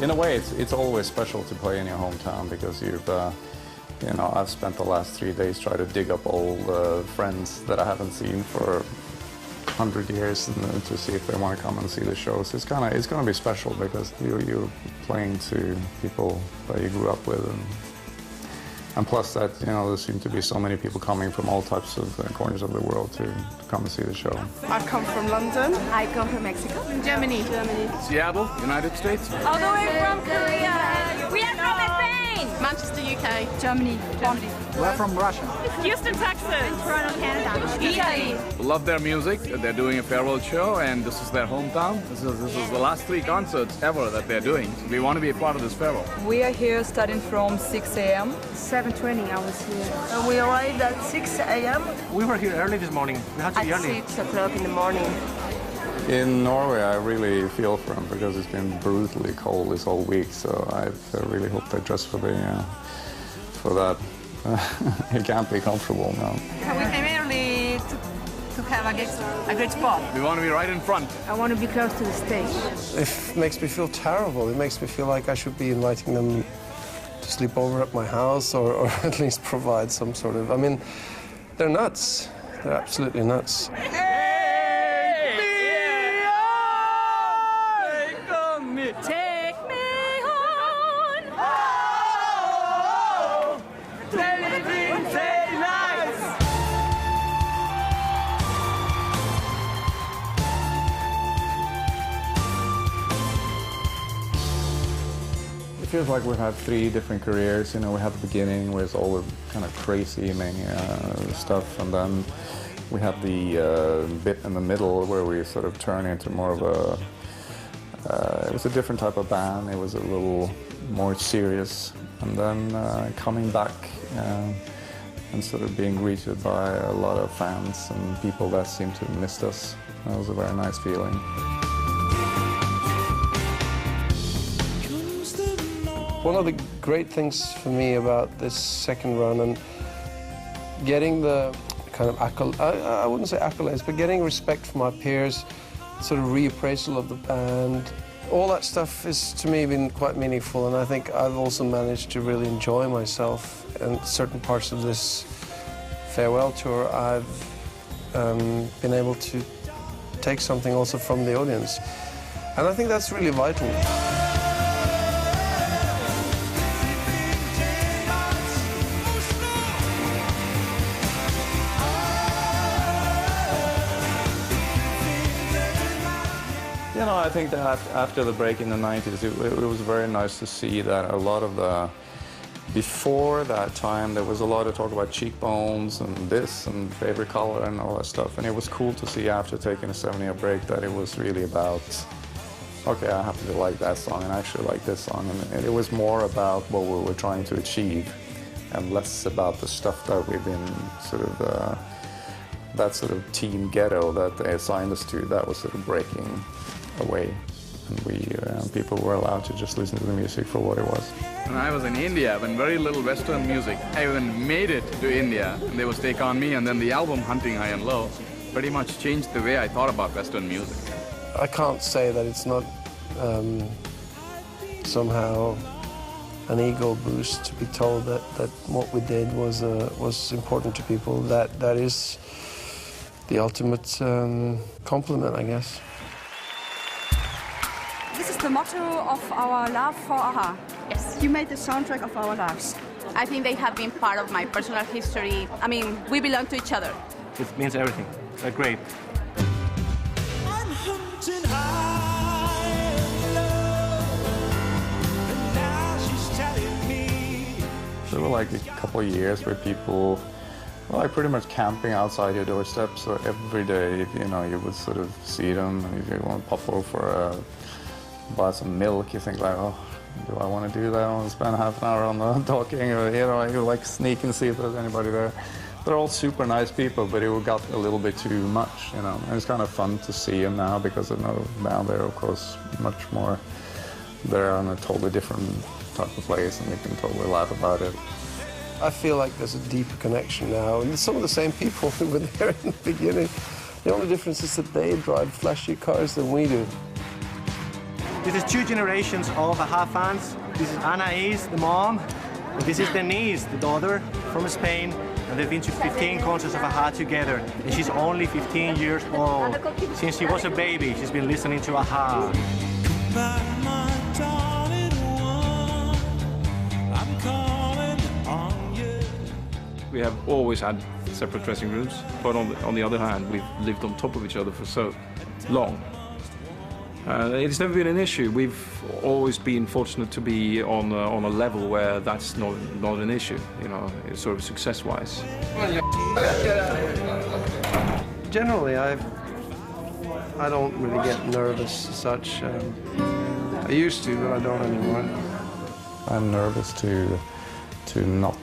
in a way, it's always special to play in your hometown because you've, you know, I've spent the last 3 days trying to dig up old friends that I haven't seen for 100 years and to see if they want to come and see the shows. It's going to be special because you're playing to people that you grew up with, and plus that, you know, there seem to be so many people coming from all types of corners of the world to come and see the show. I come from London. I come from Mexico. From Germany. Seattle, United States. All the way from Korea. We are from Spain. Manchester, UK. Germany. We're from Russia. Houston, Texas. Toronto, Canada. Italy. Love their music. They're doing a farewell show, and this is their hometown. This is the last 3 concerts ever that they're doing. So we want to be a part of this farewell. We are here starting from 6 a.m. 7:20 I was here. We arrived at 6 a.m. We were here early this morning. We had to be early. At 6 o'clock in the morning. In Norway, I really feel for them because it's been brutally cold this whole week. So I really hope they dress for that. It can't be comfortable now. We came early to have a great spot. We want to be right in front. I want to be close to the stage. It makes me feel terrible. It makes me feel like I should be inviting them to sleep over at my house or at least provide some sort of... I mean, they're nuts. They're absolutely nuts. Take me on. It feels like we've had 3 different careers. You know, we had the beginning with all the kind of crazy mania stuff, and then we had the bit in the middle where we sort of turn into more of a... it was a different type of band. It was a little more serious, and then coming back and sort of being greeted by a lot of fans and people that seemed to have missed us. That was a very nice feeling. One of the great things for me about this second run and getting the kind of I wouldn't say accolades, but getting respect from my peers, sort of reappraisal of the band, all that stuff has to me been quite meaningful, and I think I've also managed to really enjoy myself. And certain parts of this farewell tour, I've been able to take something also from the audience, and I think that's really vital. You know, I think that after the break in the 90s, it was very nice to see that a lot of the... Before that time, there was a lot of talk about cheekbones and this and favorite color and all that stuff. And it was cool to see after taking a 7-year break that it was really about, okay, I happen to like that song and I actually like this song. And it was more about what we were trying to achieve and less about the stuff that we've been sort of... that sort of team ghetto that they assigned us to, that was sort of breaking away, and people were allowed to just listen to the music for what it was. When I was in India, when very little Western music, I even made it to India, and they would take on me, and then the album Hunting High and Low pretty much changed the way I thought about Western music. I can't say that it's not somehow an ego boost to be told that what we did was important to people. That is the ultimate compliment, I guess. This is the motto of our love for a-ha. Yes. You made the soundtrack of our lives. I think they have been part of my personal history. I mean, we belong to each other. It means everything. They're great. I'm hunting high and low, and now she's telling me. There were like a couple of years where people were like pretty much camping outside your doorstep. So every day, you know, you would sort of see them, and if you want to pop over for buy some milk, you think like, oh, do I want to do that? I want to spend half an hour on the talking, or you know, you like sneak and see if there's anybody there. They're all super nice people, but it got a little bit too much, you know. And it's kind of fun to see them now because I know now they're of course much more. They're on a totally different type of place, and we can totally laugh about it. I feel like there's a deeper connection now, and some of the same people who were there in the beginning. The only difference is that they drive flashy cars than we do. This is 2 generations of AHA fans. This is Anaïs, the mom, and this is Denise, the daughter from Spain. And they've been to 15 concerts of AHA together. And she's only 15 years old. Since she was a baby, she's been listening to AHA. We have always had separate dressing rooms, but on the other hand, we've lived on top of each other for so long. It's never been an issue. We've always been fortunate to be on a level where that's not an issue, you know, sort of success-wise. Generally, I don't really get nervous as such. I used to, but I don't anymore. I'm nervous to not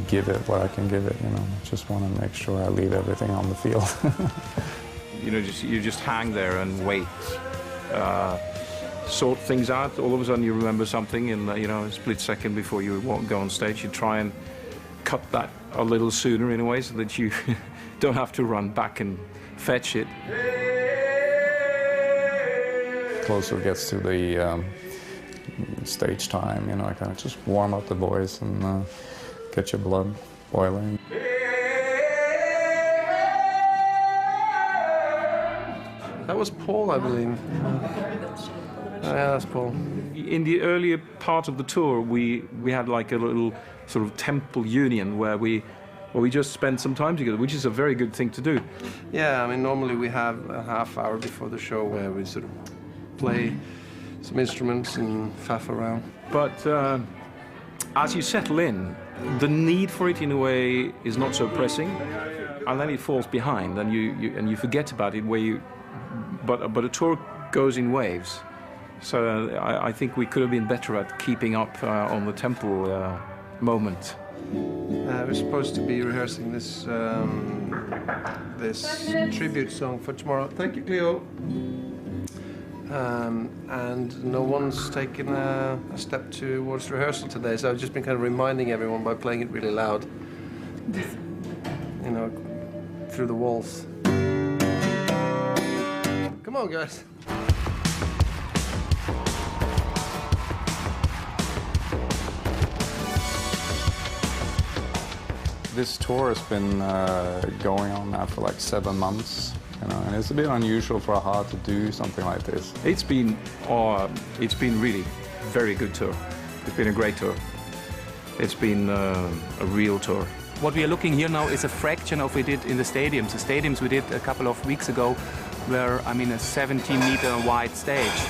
give it what I can give it, you know. Just want to make sure I leave everything on the field. You know, you just hang there and wait, sort things out. All of a sudden, you remember something in you know, a split second before you go on stage. You try and cut that a little sooner in a way so that you don't have to run back and fetch it. Closer it gets to the stage time, you know, I kind of just warm up the voice and get your blood boiling. That was Paul, I believe. Yeah, that's Paul. In the earlier part of the tour, we had like a little sort of temple union where we just spent some time together, which is a very good thing to do. Yeah, I mean, normally we have a half hour before the show where we sort of play some instruments and faff around. But as you settle in, the need for it in a way is not so pressing, and then it falls behind, and you forget about it. But a tour goes in waves, so I think we could have been better at keeping up on the tempo moment. We're supposed to be rehearsing this this tribute song for tomorrow. Thank you, Cleo. And no one's taken a step towards rehearsal today, so I've just been kind of reminding everyone by playing it really loud, you know, through the walls. Come on, guys. This tour has been going on now for like 7 months. You know, and it's a bit unusual for AHA to do something like this. It's been really very good tour. It's been a great tour. It's been a real tour. What we are looking here now is a fraction of what we did in the stadiums. The stadiums we did a couple of weeks ago were, I mean, a 70-meter wide stage.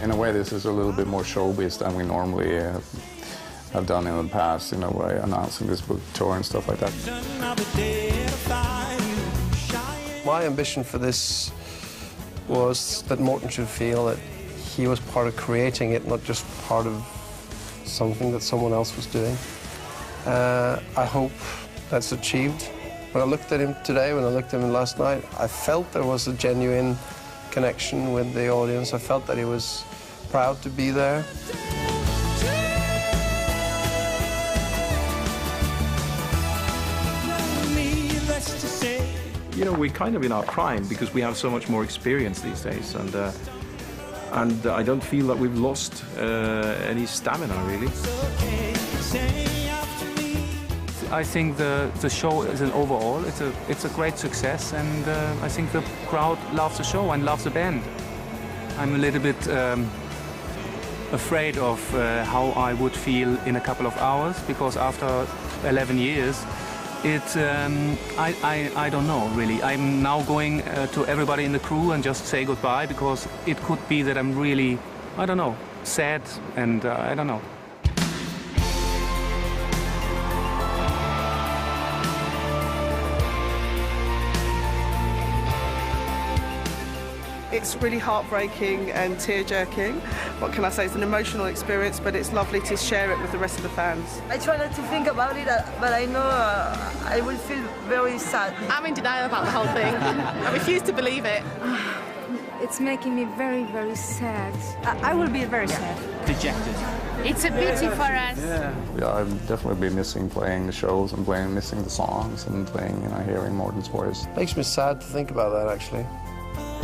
In a way, this is a little bit more showbiz than we normally have done in the past, in a way, announcing this book tour and stuff like that. My ambition for this was that Morten should feel that he was part of creating it, not just part of something that someone else was doing. I hope that's achieved. When I looked at him today, when I looked at him last night, I felt there was a genuine connection with the audience. I felt that he was proud to be there. You know, we're kind of in our prime because we have so much more experience these days, and I don't feel that we've lost any stamina, really. I think the show is an overall, it's a great success, and I think the crowd loves the show and loves the band. I'm a little bit afraid of how I would feel in a couple of hours, because after 11 years, I don't know, really. I'm now going to everybody in the crew and just say goodbye, because it could be that I'm really, I don't know, sad, and I don't know. It's really heartbreaking and tear-jerking. What can I say? It's an emotional experience, but it's lovely to share it with the rest of the fans. I try not to think about it, but I know I will feel very sad. I'm in denial about the whole thing. I refuse to believe it. It's making me very, very sad. I will be very sad. Dejected. It's a pity for us. Yeah, I'd definitely be missing playing the shows and missing the songs and hearing Morten's voice. Makes me sad to think about that, actually.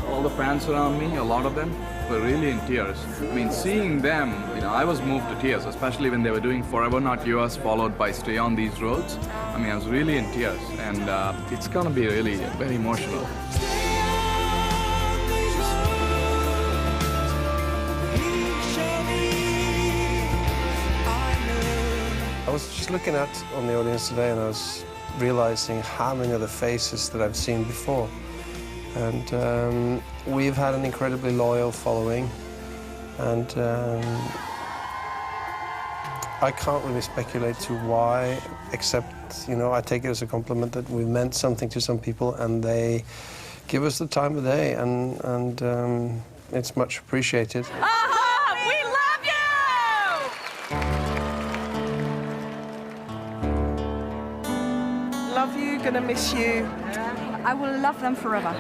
All the fans around me, a lot of them, were really in tears. I mean, seeing them, I was moved to tears, especially when they were doing Forever Not Yours, followed by Stay on These Roads. I mean, I was really in tears, and it's gonna be really very emotional. I was just looking on the audience today, and I was realizing how many of the faces that I've seen before. And we've had an incredibly loyal following, and I can't really speculate to why, except, I take it as a compliment that we've meant something to some people, and they give us the time of day, and it's much appreciated. We love you! Love you, gonna miss you. I will love them forever.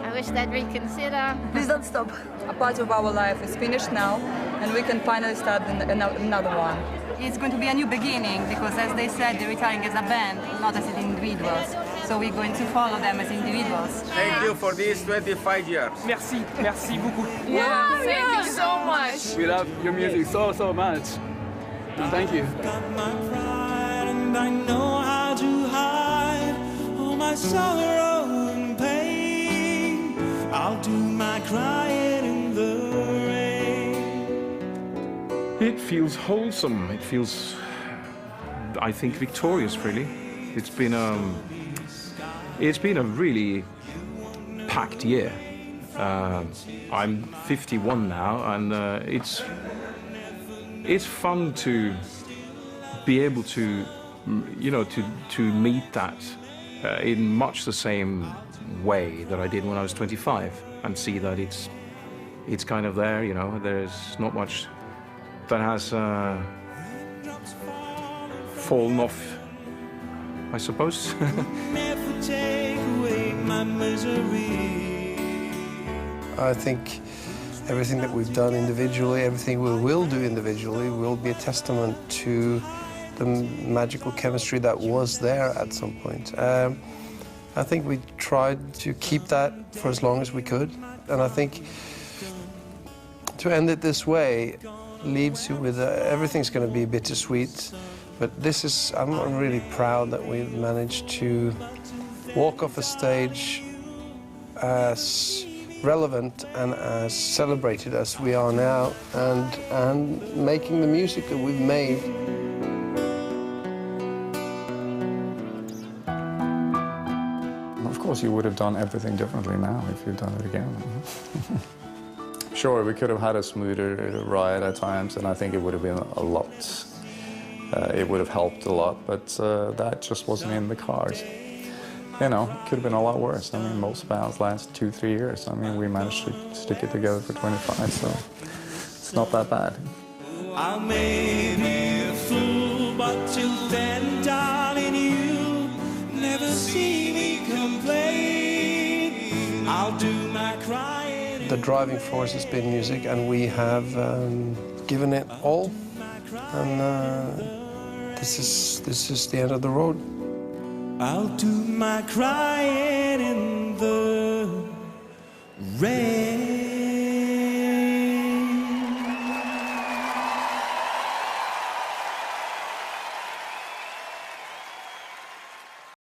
I wish that we consider. Please don't stop. A part of our life is finished now, and we can finally start another one. It's going to be a new beginning because, as they said, they're retiring as a band, not as individuals. So we're going to follow them as individuals. Thank you for these 25 years. Merci, merci beaucoup. Yeah, thank you so much. We love your music so much. Thank you. And I know how to hide all my sorrow and pain. I'll do my crying in the rain. It feels wholesome. It feels, I think, victorious, really. It's been a really packed year. I'm 51 now, and it's fun to be able to, to meet that in much the same way that I did when I was 25, and see that it's kind of there. There's not much that has fallen off, I suppose. Never take away my misery. I think everything that we've done individually, everything we will do individually, will be a testament to the magical chemistry that was there at some point. I think we tried to keep that for as long as we could, and I think to end it this way leaves you with everything's going to be bittersweet, but I'm really proud that we've managed to walk off a stage as relevant and as celebrated as we are now, and making the music that we've made. Of course, you would have done everything differently now if you'd done it again. Sure, we could have had a smoother ride at times, and I think it would have been a lot. It would have helped a lot, but that just wasn't in the cards. It could have been a lot worse. I mean, most bands last 2-3 years. I mean, we managed to stick it together for 25, so it's not that bad. I may be a fool, but till then, darling, you'll never see me complain. I'll do my crying. The driving force has been music, and we have given it all. And this is the end of the road. I'll do my crying in the rain.